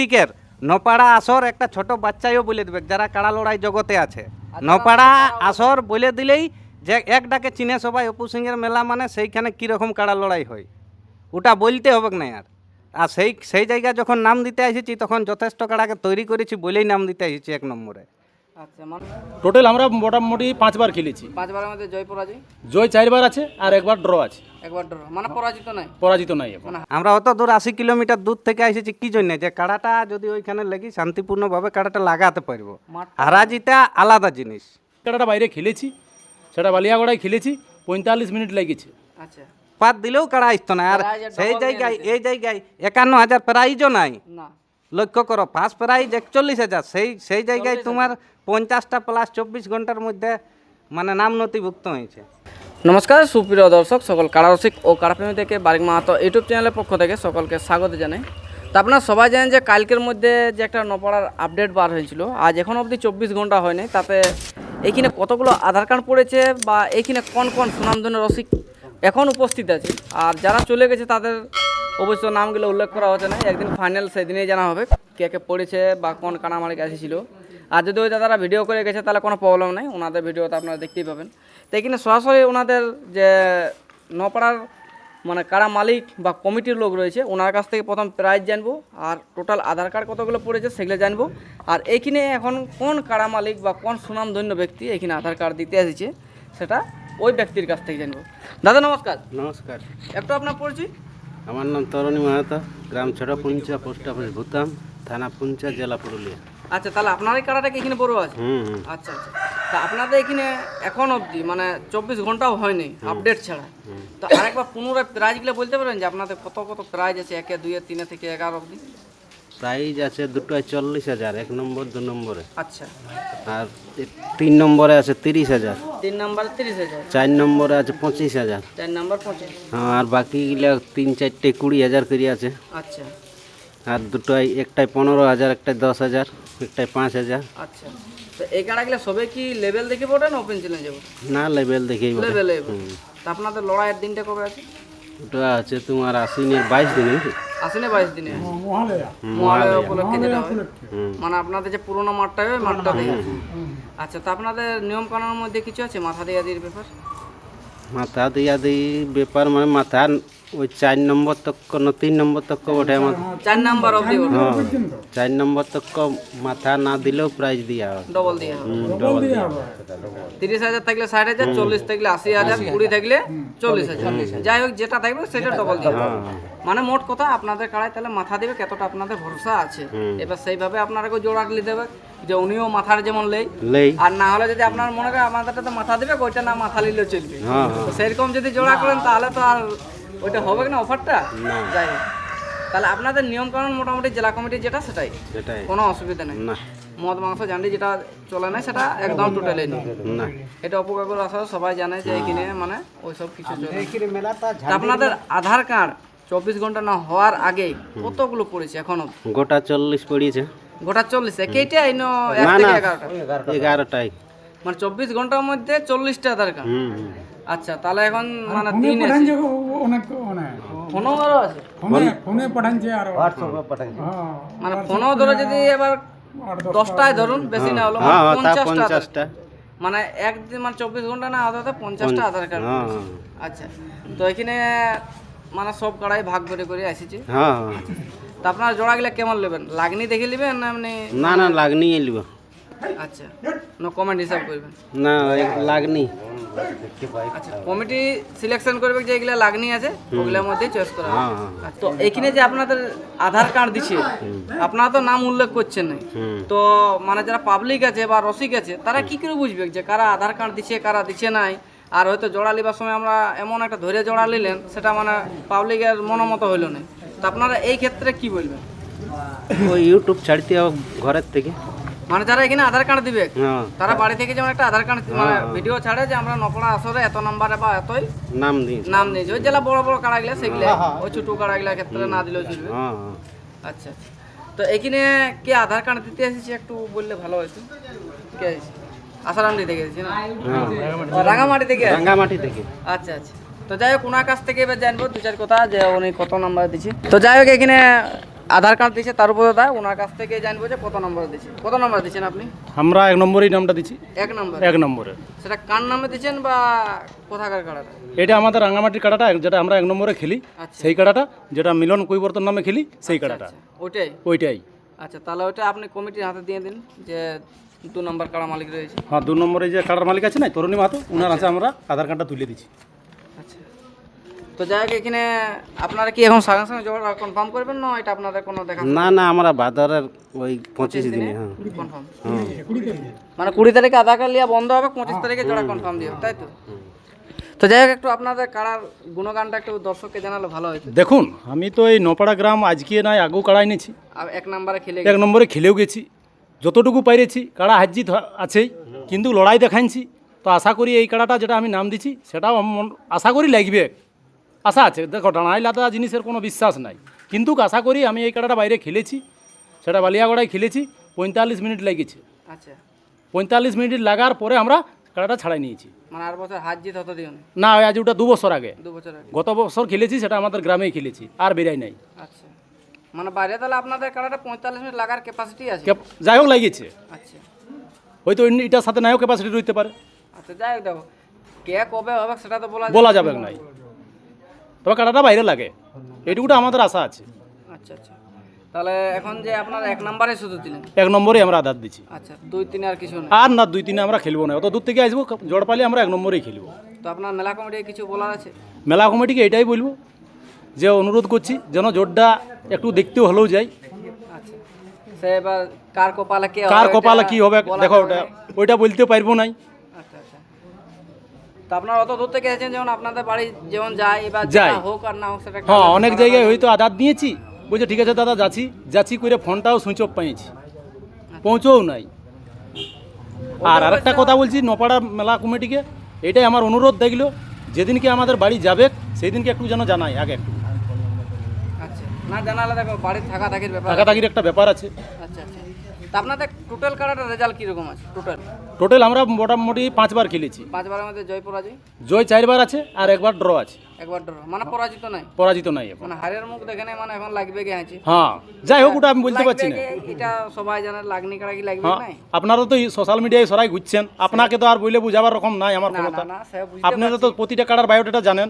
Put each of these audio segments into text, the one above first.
ডিস্ট্রিক্টের নপাড়া আসর একটা ছোট বাচ্চাইও বলে দেবে যারা কাড়া লড়াই জগতে আছে। নপাড়া আসর বলে দিলেই যে এক ডাকে চিনে সবাই অপু সিংয়ের মেলা মানে সেইখানে কীরকম কাড়া লড়াই হয় ওটা বলতে হবে না আর। আর সেই জায়গায় যখন নাম দিতে এসেছি তখন যথেষ্ট কাড়াকে তৈরি করেছি বলেই নাম দিতে এসেছি 1 নম্বরে। আচ্ছা, মানে টোটাল আমরা মোটামুটি 5 বার খেলেছি। 5 বারের মধ্যে জয় পরাজয়? জয় 4 বার আছে আর 1 বার ড্র আছে। একবার ড্র, মানে পরাজিত নাই? পরাজিত নাই এখন। আমরা অত দূর 80 কিলোমিটার দূর থেকে এসেছি কি জন্য, যে কাড়াটা যদি ওইখানে লেগে শান্তিপূর্ণভাবে কাড়াটা লাগাতে পারবো। হারা জিতা আলাদা জিনিস। কাড়াটা বাইরে খেলেছি, সেটা বালিয়াগড়ায় খেলেছি, 45 মিনিট লেগেছে। আচ্ছা, পাত দিলেও কাড়া আসতো না। আর সেই জায়গায় এই জায়গায় 51,000 প্রাইজও নাই। না, লক্ষ্য করো ফার্স্ট প্রাইজ 41,000, সেই জায়গায় তোমার 50টা প্লাস 24 ঘন্টার মধ্যে মানে নাম নথিভুক্ত হয়েছে। নমস্কার সুপ্রিয় দর্শক, সকল কাড়ারসিক ও কাড়াপ্রেমী থেকে বারিক মাহাতো ইউটিউব চ্যানেলের পক্ষ থেকে সকলকে স্বাগত জানাই। তো আপনারা সবাই জানেন যে কালকের মধ্যে যে একটা নপাড়ার আপডেট বার হয়েছিল, আজ এখন অবধি 24 ঘন্টা হয়নি। তাতে এইখানে কতগুলো আধার কার্ড পড়েছে বা এইখানে কোন কোন সুনামধন্য রসিক এখন উপস্থিত আছে, আর যারা চলে গেছে তাদের অবশ্য নামগুলো উল্লেখ করা হচ্ছে না। একদিন ফাইনাল সেদিনেই জানা হবে কে কে পড়েছে বা কোন কানামালিক এসেছিল। আর যদি ওই দাদারা ভিডিও করে গেছে তাহলে কোনো প্রবলেম নেই, ওনাদের ভিডিওতে আপনারা দেখতেই পাবেন। তো এখানে সরাসরি ওনাদের যে নপাড়ার মানে কারা মালিক বা কমিটির লোক রয়েছে ওনার কাছ থেকে প্রথম প্রাইজ জানবো, আর টোটাল আধার কার্ড কতগুলো পড়েছে সেগুলো জানবো। আর এইখানে এখন কোন কারা মালিক বা কোন সুনামধন্য ব্যক্তি এখানে আধার কার্ড দিতে এসেছে সেটা ওই ব্যক্তির কাছ থেকে জানবো। দাদা নমস্কার। নমস্কার, একটু আপনার পরিচয়? আমার নাম তরণী মাহাতো, গ্রাম ছোটপুঞ্চা, পোস্ট অফিস ভুতাম, থানা পুঞ্চা, জেলা পুরুলিয়া। আচ্ছা, তাহলে আপনার এই কাড়াটা কি এখানে বড় আছে? আচ্ছা আচ্ছা, তা আপনাদের এখানে এখন অবধি মানে 24 ঘন্টাও হয়নি আপডেট ছাড়া। তো আরেকবার পুনরায় প্রাইজগুলো বলতে পারেন যে আপনাদের কত কত প্রাইজ আছে 1, 2, 3 থেকে 11 অবধি? প্রাইজ আছে দুটোয় 40,000, 1 নম্বর 2 নম্বরে। আচ্ছা, আর 3 নম্বরে আছে 30,000, 3 নম্বরে 30,000, 4 নম্বরে আছে 25,000, 4 নম্বর 25। আর বাকিগুলো 3-4টে 20,000 করে আছে। আচ্ছা আর দুটোয় একটায় 15,000, একটায় 10,000, একটায় 5,000। আচ্ছা, তো এই কাড়াগুলো সবে কি লেভেল দেখে পড়েন ওপেন চ্যালেঞ্জে? না, লেভেল দেখেই বলে। লেভেলে। তা আপনাদের লড়াইয়ের দিনটা কবে আছে? ওটা আছে তোমার আশ্বিনের 22 দিনে। আসেনি 22 দিনে মহালয়া উপলক্ষে যেটা হয়, মানে আপনাদের যে পুরোনো মাঠটা হয় মাঠটা দিয়ে। আচ্ছা, তো আপনাদের নিয়ম কানুনের মধ্যে কিছু আছে মাথা দিয়া দির ব্যাপার? মাথা দিয়া দিই ব্যাপার মানে মাথা ওই 4 নম্বর তক না 3 নম্বর তক ওঠে আমার। 4 নাম্বার অবধি ওঠে? 4 নম্বর তক মাথা না দিলেও প্রাইজ দিয়া হয়, ডবল দিয়ে হবে। ডবল দিয়া হবে। 30,000 থাকলে 60,000, 40 থাকলে 80,000, 20 থাকলে 40,000, যাই হোক যেটা থাকবে সেটা ডবল দিয়ে হবে। মানে মোট কথা আপনাদের কাড়ায় তাহলে মাথা দেবে কতটা আপনাদের ভরসা আছে। এবার সেইভাবে আপনারাকে জোড়া দিতে হবে যে উনিও মাথার যেমন লেই, আর না হলে যদি আপনার মনে করেন আমাদেরটা তো মাথা দেবে ওইটা না মাথা নিলেও চলবে, তো সেরকম যদি জোড়া করেন তাহলে তো আর ওইটা হবে না অফারটা। যাই হোক, তাহলে আপনাদের নিয়ম কানুন মোটামুটি জেলা কমিটি যেটা সেটাই, কোনো অসুবিধা নেই। মদ মাংস জানলি যেটা চলে না সেটা একদম টোটালি নেই। এটা অপকার আসলে সবাই জানে যে এখানে মানে ওইসব কিছু চলে। আপনাদের আধার কার্ড 24 ঘন্টা না হওয়ার আগে কতগুলো পড়েছে এখনো? গোটা 40 পড়িয়েছে। গোটা 40? একইটা ইনো 1 থেকে 11টা? 11টাই, মানে 24 ঘন্টার মধ্যে 40টা আধার কার্ড। আচ্ছা, তাহলে এখন মানে দিন আছে ফোনও আরো আছে? ফোনে পাঠাচ্ছে আর হোয়াটসঅ্যাপে পাঠাইছে। মানে ফোনও ধরো যদি এবার 10টায় ধরুন, বেশি না হলো 50টা, মানে একদিন মানে 24 ঘন্টা না হতে 50টা আধার কার্ড। আচ্ছা, তো এখানে মানে সব কাড়াই ভাগ করে করে আসিছে। তো আপনার জোড়াগুলা কেমন নেবেন? লাগনি দেখে নেবেন না এমনি? না না, লাগনি নিব। আচ্ছা, নো কমেন্ট হিসাব করবেন? না, লাগনি। আচ্ছা, কমিটি সিলেকশন করবে যে এগুলা লাগনি আছে ওগুলোর মধ্যেই চয়েস করা হবে। তো এখানে যে আপনাদের আধার কার্ড দিচ্ছে আপনারা তো নাম উল্লেখ করছেন না, তো মানে যারা পাবলিক আছে বা রসিক আছে তারা কি করে বুঝবে যে কারা আধার কার্ড দিচ্ছে কারা দিচ্ছে নাই? আর হয়তো জোড়া লিবার সময় আমরা এমন একটা ধরে জোড়া নিলেন সেটা মানে পাবলিকের মনোমতো হইল না, তো আপনারা এই ক্ষেত্রে কি বলবেন? ওই ইউটিউব ছাড়তে হবে ঘরের থেকে, মানে যারা এখানে আধার কার্ড দিবে তারা বাড়ি থেকে যেমন একটা আধার কার্ড মানে ভিডিও ছাড়ে যে আমরা নপড়া আসরে এত নাম্বারে বা এতই নাম দিয়েছি, ওই জেলা বড় বড় কাড়াগুলা সেগুলো, ওই ছোট কাড়াগুলা ক্ষেত্রে না দিলেও চলবে। আচ্ছা, তো এখানে কে আধার কার্ড দিতে এসেছে একটু বললে ভালো হতো। কে এসেছে? আসারামডি থেকে এসেছে না? রাঙামাটি থেকে? রাঙামাটি থেকে। আচ্ছা আচ্ছা, তো যাই হোক ওনার কাছ থেকে এবার জানবো 2-4 কথা যে উনি কত নাম্বার দিচ্ছে। তো যাই হোক এখানে আধার কার্ড দিয়েছে তার উপরে দেয়, ওনার কাছ থেকে জানবো যে কত নম্বর দিচ্ছে। কত নম্বর দিচ্ছেন আপনি? আমরা 1 নম্বরেই নামটা দিচ্ছি, 1 নম্বর। 1 নম্বরে। সেটা কার নামে দিচ্ছেন বা কোথাকার কাড়াটা? এটা আমাদের রাঙামাটির কাড়াটা, যেটা আমরা 1 নম্বরে খেলি, আচ্ছা। সেই কাড়াটা, যেটা মিলন কৈবর্তন নামে খেলি, সেই কাড়াটা, ওইটাই। ওইটাই। আচ্ছা, তাহলে ওটা আপনি কমিটির হাতে দিয়ে দিন যে 2 নম্বর কাড়া মালিক রয়েছে। হ্যাঁ, 2 নম্বরে যে কাড়ার মালিক আছে না, তরুণী মাহাতো, ওনার আছে আমরা আধার কার্ডটা তুলে দিচ্ছি। আচ্ছা, তো যাই হোক, এখানে আপনারা কি এখন সঙ্গে সঙ্গে জোগাড় কনফার্ম করবেন না এটা আপনাদের কোনো দেখা? না না, আমরা ভাদরের ওই 25 দিনে। হ্যাঁ, কনফার্ম মানে 20 তারিখে আধার কার্ড লিয়া বন্ধ হবে, 25 তারিখে জোড়া কনফার্ম দিয়ে, তাই তো? তো যাই হোক, একটু আপনাদের কাড়ার গুণগানটা একটু দর্শককে জানালে ভালো হতো। দেখুন, আমি তো এই নপাড়া গ্রাম আজকে নাই আগেও কাড়া এনেছি, আর 1 নম্বরে খেলে 1 নম্বরে খেলেও গেছি, যতটুকু পাইরেছি। কাড়া হাজিত আছেই, কিন্তু লড়াই দেখাইছি। তো আশা করি এই কাড়াটা যেটা আমি নাম দিচ্ছি সেটাও আশা করি লাগবে, আশা আছে। দেখো, ডানাই লাদা জিনিসের কোনো বিশ্বাস নাই, কিন্তু আশা করি আমি এই কাড়াটা বাইরে খেলেছি, সেটা বালিয়াগড়ায় খেলেছি, 45 মিনিট লেগেছে। আচ্ছা, 45 মিনিট লাগার পরে আমরা কাড়াটা ছাড়াই নিয়েছি। মানে আর বছর হাত জিত হতো দিও না? না, আজ ওটা 2 বছর আগে, 2 বছর আগে। গত বছর খেলেছি, সেটা আমাদের গ্রামেই খেলেছি, আর বেরাই নাই। আচ্ছা, মানে বাইরে তাহলে আপনাদের কাড়াটা 45 মিনিট লাগার ক্যাপাসিটি আছে? যাই হোক লাগিয়েছে, আচ্ছা হয়তো এটার সাথে নাইও ক্যাপাসিটি রইতে পারে, আচ্ছা, যাই হোক, দেখো কে কবে হবে সেটা তো বলা যাবে নাই, তবে কাড়াটা বাইরে লাগে, এইটুকুটা আমাদের আশা আছে। আচ্ছা আচ্ছা, তাহলে এখন যে আপনার 1 নম্বরে শুধু দিলেন? 1 নম্বরে আমরা আধার দিচ্ছি, আচ্ছা, 2, 3 আর কিছু না? আর না 2, 3 আমরা খেলবো না, অত দূর থেকে আসবো, জড় পালে আমরা 1 নম্বরেই খেলবো। তো আপনার মেলা কমিটি কিছু বলার আছে? মেলা কমিটিকে এটাই বলবো যে অনুরোধ করছি যেন জোরটা একটু দেখতেও হলেও যাই। আচ্ছা, সে এবার কার কপালে কে কার হবে কপালে ওইটা কি হবে বলা দেখো, যাবে না। ওইটা বলতে পারবো নাই। আচ্ছা আচ্ছা, তো আপনার অত দূর থেকে এসেছেন, যেমন আপনাদের বাড়ি যেমন যায়, এবার যায়। যেটা হোক আর না হোক সেটা হ্যাঁ, অনেক জায়গায় হয়তো আধার দিয়েছি, বলছে ঠিক আছে দাদা যাচ্ছি করে ফোনটাও সুইচ অফ পেয়েছি, পৌঁছও নাই। আর আরেকটা কথা বলছি নপাড়া মেলা কমিটিকে, এটাই আমার অনুরোধ, দেখলো যেদিনকে আমাদের বাড়ি যাবে সেই দিনকে একটু যেন জানাই আগে, একটু আচ্ছা, না জানালে দেখো বাড়ির থাকা থাকির ব্যাপার। থাকাথাকির একটা ব্যাপার আছে। আচ্ছা আচ্ছা, তা আপনাদের টোটাল কাড়াটার রেজাল্ট কীরকম আছে? টোটাল আমরা মোটামুটি 5 বার খেলেছি, 5 বারের মধ্যে জয় পরাজয়? জয় 4 বার আছে, আর 1 বার ড্র আছে। 1 বার ড্র, মানে পরাজিত নাই? পরাজিত নাই এখন। মানে হারের মুখ দেখে নাই, মানে এখন লাগবে কি আছে? হ্যাঁ, যাই হোক, ওটা আমি বলতে পারছি না। এটা সবাই জানে, লাগনি কাড়া কি লাগবে হ্যাঁ, নাই? আপনারা তো সোশ্যাল মিডিয়ায় সরাই ঘুরছেন, আপনাকে তো আর বইলে বুঝাবার রকম নাই আমার না ক্ষমতা। না না, সে বুঝতে আপনারা তো প্রতিটা কাড়ার বায়োডাটা জানেন।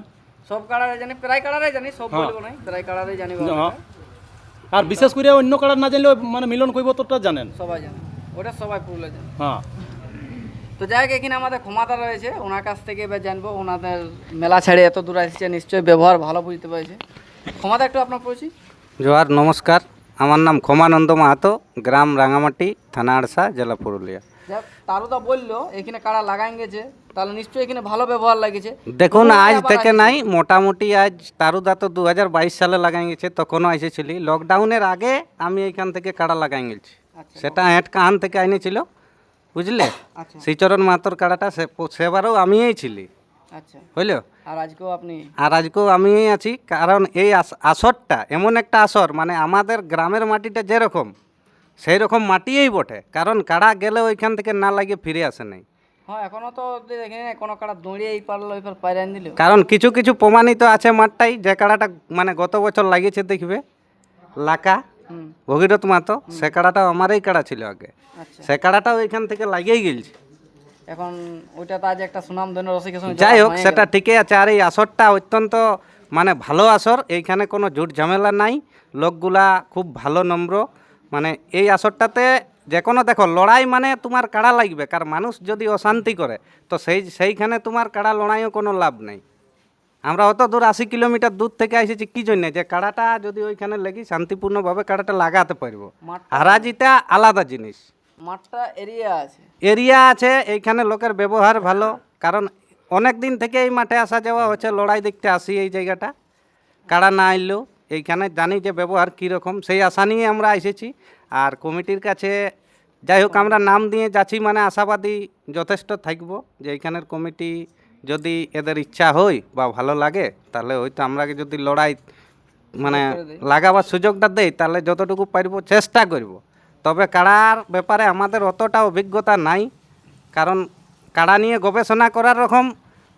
সব কাড়ারে জানি, প্রায় কাড়ারে জানি, সব বলবো নাই, প্রায় কাড়ারে জানি বাবা। হ্যাঁ, আর বিশেষ করে অন্য কাড়ার না জানলেও মানে মিলন কৈবর্তটা জানেন। সবাই জানে, ওটা সবাই পুরুলে জানে। হ্যাঁ, তো যাই হোক, এখানে আমাদের ক্ষমতা রয়েছে, ওনার কাছ থেকে এবার জানবো, ওনাদের মেলা ছেড়ে এত দূর আসছে, নিশ্চয়ই ব্যবহার ভালো বুঝতে পেরেছে। ক্ষমতা একটু আপনার পরিচয়? জোহার, নমস্কার। আমার নাম ক্ষমানন্দ মাহাতো, গ্রাম রাঙামাটি, থানা আড়সা, জেলা পুরুলিয়া। যাক, তারুদা বললো এখানে কাড়া লাগাই গেছে, তাহলে নিশ্চয়ই এখানে ভালো ব্যবহার লাগেছে। দেখুন, আজ থেকে নাই, মোটামুটি আজ তারুদা তো 2022 সালে লাগাই গেছে, তখনও এসেছিলি। লকডাউনের আগে আমি এইখান থেকে কাড়া লাগাই গেছি, আচ্ছা সেটা হেঁট কাহান থেকে আইনেছিল, বুঝলে? আচ্ছা শ্রীচরণ মাহাতোর কাড়াটা সেবারও আমিই ছিলি, আচ্ছা, বুঝলো? আর আজকেও আপনি? আর আজকেও আমিই আছি, কারণ এই আসরটা এমন একটা আসর, মানে আমাদের গ্রামের মাটিটা যেরকম সেই রকম মাটিই বটে, কারণ কাড়া গেলে ওইখান থেকে না লাগিয়ে ফিরে আসে নাই। হ্যাঁ, এখনো তো এখানে কোনো কাড়া দৌড়িয়ে এই পারলো, ওই পার পাইরান দিল। কারণ কিছু কিছু প্রমাণিত আছে মাঠটাই, যে কাড়াটা মানে গত বছর লাগিয়েছে, দেখবে লাকা হুম, ভগীরথ মাহাতো, সে কাড়াটাও আমারই কাড়া ছিল আগে, আচ্ছা, সে কাড়াটাও ওইখান থেকে লাগিয়েই গেছে। এখন ওইটা তো আজ একটা সুনাম ধন্য রসিকের সঙ্গে যাই জোড়া হোক, হয়ে সেটা গেল। ঠিকই আছে। আর এই আসরটা অত্যন্ত মানে ভালো আসর, এইখানে কোনো ঝুট ঝামেলা নাই, লোকগুলা খুব ভালো নম্র। মানে এই আসরটাতে যে কোনো দেখো লড়াই মানে তোমার কাড়া লাগবে, কারণ মানুষ যদি অশান্তি করে তো সেইখানে তোমার কাড়া লড়াইও কোনো লাভ নেই। আমরা অত দূর 80 কিলোমিটার দূর থেকে এসেছি কি জন্য, যে কাড়াটা যদি ওইখানে লেগে শান্তিপূর্ণভাবে কাড়াটা লাগাতে পারবো। মাঠটা হারাজিটা আলাদা জিনিস, মাঠটা এরিয়া আছে। এরিয়া আছে, এইখানে লোকের ব্যবহার ভালো, কারণ অনেক দিন থেকে এই মাঠে আসা যাওয়া হচ্ছে, লড়াই দেখতে আসি এই জায়গাটা। কাড়া না এলেও এইখানে জানি যে ব্যবহার কীরকম, সেই আশা নিয়ে আমরা এসেছি। আর কমিটির কাছে যাই হোক আমরা নাম দিয়ে যাচ্ছি, মানে আশাবাদী যথেষ্ট থাকবো যে এইখানের কমিটি যদি এদের ইচ্ছা হয় বা ভালো লাগে, তাহলে হয়তো আমরা যদি লড়াই মানে লাগাবার সুযোগটা দেই, তাহলে যতটুকু পারবো চেষ্টা করব। তবে কাড়ার ব্যাপারে আমাদের অতটা অভিজ্ঞতা নাই, কারণ কাড়া নিয়ে গবেষণা করার রকম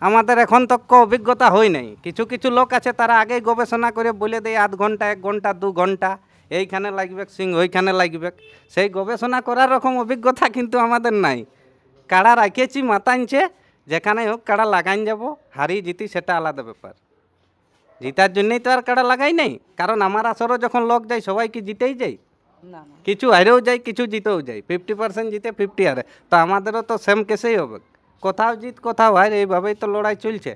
আমাদের এখন তক অভিজ্ঞতা হয় নাই। কিছু কিছু লোক আছে, তারা আগেই গবেষণা করে বলে দেয় আধ ঘন্টা, 1 ঘন্টা, 2 ঘন্টা এইখানে লাগবে সিং ওইখানে লাগবে, সেই গবেষণা করার রকম অভিজ্ঞতা কিন্তু আমাদের নাই। কাড়া রাখেছি মাতানছে, যেখানে হোক কাড়া লাগাইন যাব, হারি জিতি সেটা আলাদা ব্যাপার। জিতার জন্যই তো আর কাড়া লাগাই নাই, কারণ আমার আসরও যখন লোক যায় সবাই কি জিতেই যায়, না না কিছু হারেও যায় কিছু জিতেও যায়, 50% জিতে 50 হারে। তো আমাদেরও তো সেম কেসেই হবে, কোথাও জিত কোথাও হার, এইভাবেই তো লড়াই চলছে।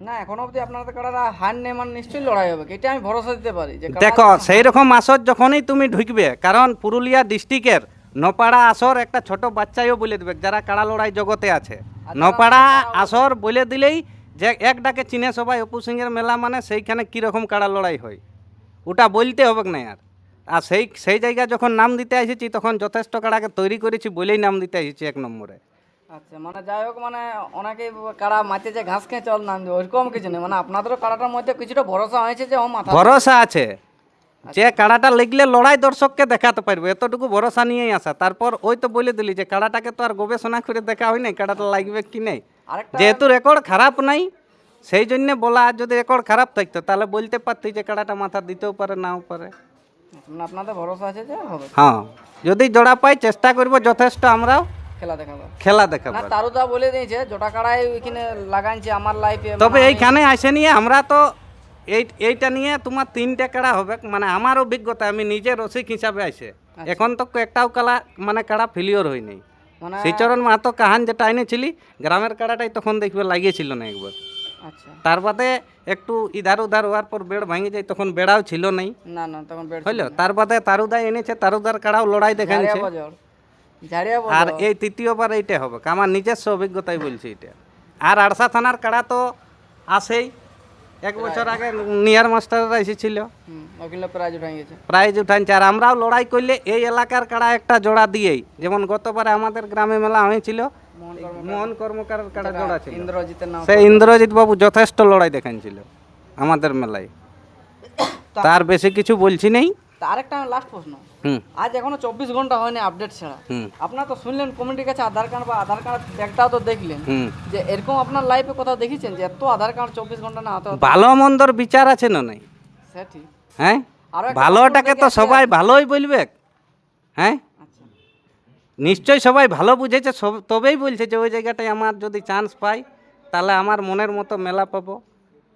না এখন অবধি আপনাদের কাড়ারা হার নেই মানে নিশ্চয়ই লড়াই হবে, এটা আমি ভরসা দিতে পারি যে কাড়া- দেখো সেই রকম আসর যখনই তুমি ঢুকবে, কারণ পুরুলিয়া ডিস্ট্রিক্টের নপাড়া আসর একটা ছোট বাচ্চাইও বলে দেবে যারা কাড়া লড়াই জগতে আছে। নপাড়া আসর বলে দিলেই যে এক ডাকে চিনে সবাই অপু সিংয়ের মেলা মানে সেইখানে কীরকম কাড়া লড়াই হয়, ওটা বলতে হবে না আর। আর সেই জায়গায় যখন নাম দিতে এসেছি তখন যথেষ্ট কাড়াকে তৈরি করেছি বলেই নাম দিতে এসেছি 1 নম্বরে। আচ্ছা মানে যাই হোক মানে অনেকেই কাড়া মাঠে যে ঘাস খেয়ে চল নাম দেবে ওইরকম কিছু নেই, মানে আপনাদেরও কাড়াটার মধ্যে কিছুটা ভরসা হয়েছে যে ও মাথা ভরসা আছে যে কাড়াটা লিখলে লড়াই দর্শককে দেখাতে পারবে, এতটুকু ভরসা নিয়েই আসা। তারপর ওই তো বলে দিলি যে কাড়াটাকে তো আর গবেষণা করে দেখা হয় নাই কাড়াটা লাগবে কি নেই, আরেকটা যেহেতু রেকর্ড খারাপ নাই সেই জন্য বলা। আর যদি রেকর্ড খারাপ থাকতো তাহলে বলতে পারতি যে কাড়াটা মাথা দিতেও পারে নাও পারে। মানে আপনাদের ভরসা আছে যে হবে হ্যাঁ, যদি জোড়া পাই চেষ্টা করব যথেষ্ট, আমরাও খেলা দেখাবো। খেলা দেখাবো। না তারুদা বলে দিয়েছে জোটা কাড়াই ওইখানে লাগাইছে আমার লাইফে, তবে এইখানে আসে নিয়ে আমরা তো এইটা নিয়ে তোমার 3টে কাড়া হবে, মানে আমার অভিজ্ঞতা, আমি নিজে রসিক হিসাবে আসে এখন তো একটাও কালা মানে কাড়া ফেলিওর হয়নি। মানে শ্রীচরণ মাহাতো কাহান যেটা এনেছিলি গ্রামের কাড়াটাই তখন দেখবে লাগিয়েছিল না একবার, আচ্ছা তার বাদে একটু ইধার উধার হওয়ার পর বেড় ভেঙে যায়, তখন বেড়াও ছিল নাই না না তখন বেড হইলো। তার বাদে তারুদাই এনেছে, তারুদার কাড়াও লড়াই দেখাচ্ছে। ঝাড়িয়া আর এই তৃতীয়বার এইটা হবে, আমার নিজস্ব অভিজ্ঞতাই বলছি এটা। আর আড়সা থানার কাড়া তো আসেই, 1 বছর আগে নিয়ার মাস্টাররা এসেছিল, ওখানে প্রাইজ উঠে গেছে। প্রাইজ উঠানছে। আর আমরাও লড়াই করলে এই এলাকার কাড়া একটা জোড়া দিয়েই, যেমন গতবারে আমাদের গ্রামে মেলা হয়েছিল মোহন কর্মকারের কাড়া জোড়া ছিল, ইন্দ্রজিতের নাম সেই ইন্দ্রজিৎ বাবু যথেষ্ট লড়াই দেখানছিল আমাদের মেলায়। তার বেশি কিছু বলছি নেই। তার একটা লাস্ট প্রশ্ন, হুম আজ এখনো 24 ঘন্টা হয়নি আপডেট ছাড়া, হুম আপনারা তো শুনলেন কমিটির কাছে আধার কার্ড বা আধার কার্ড ব্যাগটাও তো দেখলেন, হুম যে এরকম আপনার লাইফে কোথাও দেখেছেন যে এত আধার কার্ড 24 ঘন্টা না হতে হতে? ভালো মন্দর বিচার আছে না নাই? সে ঠিক। হ্যাঁ, আরো একটা ভালোটাকে তো সবাই ভালোই বলবে। হ্যাঁ, আচ্ছা নিশ্চয়ই সবাই ভালো বুঝেছে, তবেই বলছে যে ওই জায়গাটায় আমার যদি চান্স পাই তাহলে আমার মনের মতো মেলা পাবো,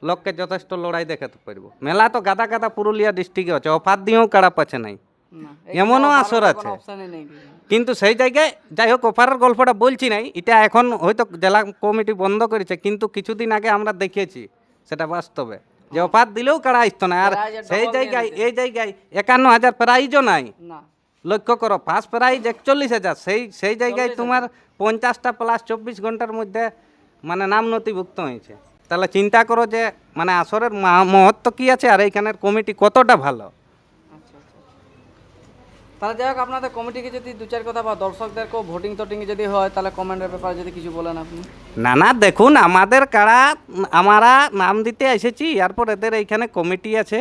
লোককে যথেষ্ট লড়াই দেখাতে পারবো। মেলা তো গাদা গাদা পুরুলিয়া ডিস্ট্রিক্টে আছে, অফার দিয়েও কাড়া পাচ্ছে নাই, না এমনও আসর আছে। অপশনই নেই কিছু। কিন্তু সেই জায়গায় যাই হোক, অফারের গল্পটা বলছি নাই, এটা এখন হয়তো জেলা কমিটি বন্ধ করেছে, কিন্তু কিছুদিন আগে আমরা দেখিয়েছি সেটা বাস্তবে, যে অফার দিলেও কাড়া আসতো না। আর সেই জায়গায় এই জায়গায় 51,000 প্রাইজও নাই, না লক্ষ্য করো, ফার্স্ট প্রাইজ 41,000, সেই জায়গায় তোমার 50টা প্লাস 24 ঘন্টার মধ্যে মানে নাম নথিভুক্ত হয়েছে। তাহলে চিন্তা করো যে মানে আসরের মহত্ব কী আছে, আর এইখানের কমিটি কতটা ভালো। আচ্ছা আচ্ছা। তাহলে যাই হোক আপনাদের কমিটিকে যদি 2-4 কথা বা দর্শকদেরকেও ভোটিং টোটিং যদি হয় তাহলে কমেন্টের ব্যাপারে যদি কিছু বলেন আপনি। না না, দেখুন আমাদের কাড়া আমরা নাম দিতে এসেছি, এরপর এদের এইখানে কমিটি আছে,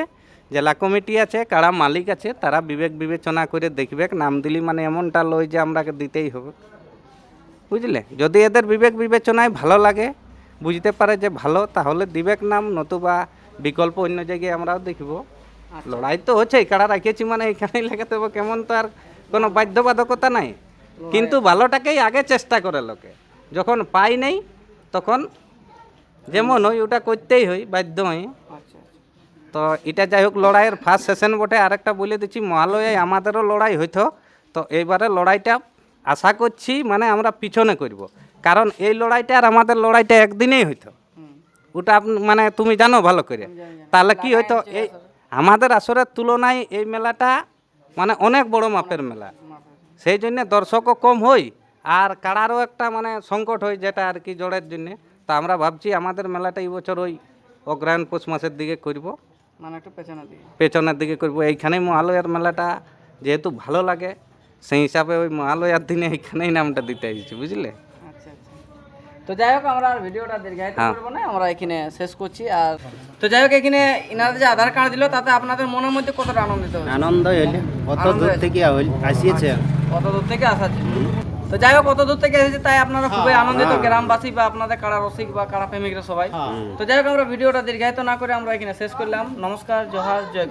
জেলা কমিটি আছে, কাড়া মালিক আছে, তারা বিবেক বিবেচনা করে দেখবে। নাম দিলি মানে এমনটা লয় যে আমরাকে দিতেই হবে, বুঝলে। যদি এদের বিবেক বিবেচনায় ভালো লাগে, বুঝতে পারে যে ভালো, তাহলে দিবেক নাম, নতুবা বিকল্প অন্য জায়গায় আমরাও দেখব। লড়াই তো হচ্ছে, কাড়া রাখিয়েছি মানে এইখানেই লাগাতে হবে, কেমন তো আর কোনো বাধ্যবাধকতা নাই। কিন্তু ভালোটাকেই আগে চেষ্টা করে লোকে, যখন পাই নেই তখন যেমন হয় ওটা করতেই হয় বাধ্য হয়ে। আচ্ছা আচ্ছা। তো এটা যাই হোক লড়াইয়ের ফার্স্ট সেশন বটে। আরেকটা বলে দিচ্ছি, মহালয়ায় আমাদেরও লড়াই হইতো, তো এইবারে লড়াইটা আশা করছি মানে আমরা পিছনে করব, কারণ এই লড়াইটা আর আমাদের লড়াইটা একদিনেই হইতো, ওটা মানে তুমি জানো ভালো করে। তাহলে কি হইতো, এই আমাদের আসরের তুলনায় এই মেলাটা মানে অনেক বড় মাপের মেলা, সেই জন্য দর্শকও কম হয়, আর কাড়ারও একটা মানে সংকট হয়, যেটা আর কি জোড়ের জন্যে। তো আমরা ভাবছি আমাদের মেলাটা এই বছর ওই অগ্রহায়ণ পৌষ মাসের দিকে করব, মানে একটু পেছনের দিকে। পেছনের দিকে করব। এইখানেই মহালয়ার মেলাটা যেহেতু ভালো লাগে, সেই হিসাবে ওই মহালয়ার দিনে এইখানেই নামটা দিতে এসেছি, বুঝলে। আচ্ছা আচ্ছা। তো যাই হোক আমরা আর ভিডিওটা দীর্ঘায়িত করবো না, আমরা এখানে শেষ করছি। আর তো যাই হোক এখানে ইনারা যে আধার কার্ড দিল তাতে আপনাদের মনের মধ্যে কতটা আনন্দিত হয়েছে? আনন্দ হইলে কত দূর থেকে আসিয়েছে। কত দূর থেকে আসা ছিল? তো যাই হোক কত দূর থেকে এসেছে তাই আপনারা খুবই আনন্দিত, গ্রামবাসী বা আপনাদের কাড়া রসিক বা কাড়া প্রেমিকরা সবাই। তো যাই হোক আমরা ভিডিওটা দীর্ঘায়িত না করে আমরা এখানে শেষ করলাম। নমস্কার, জোহার, জয়।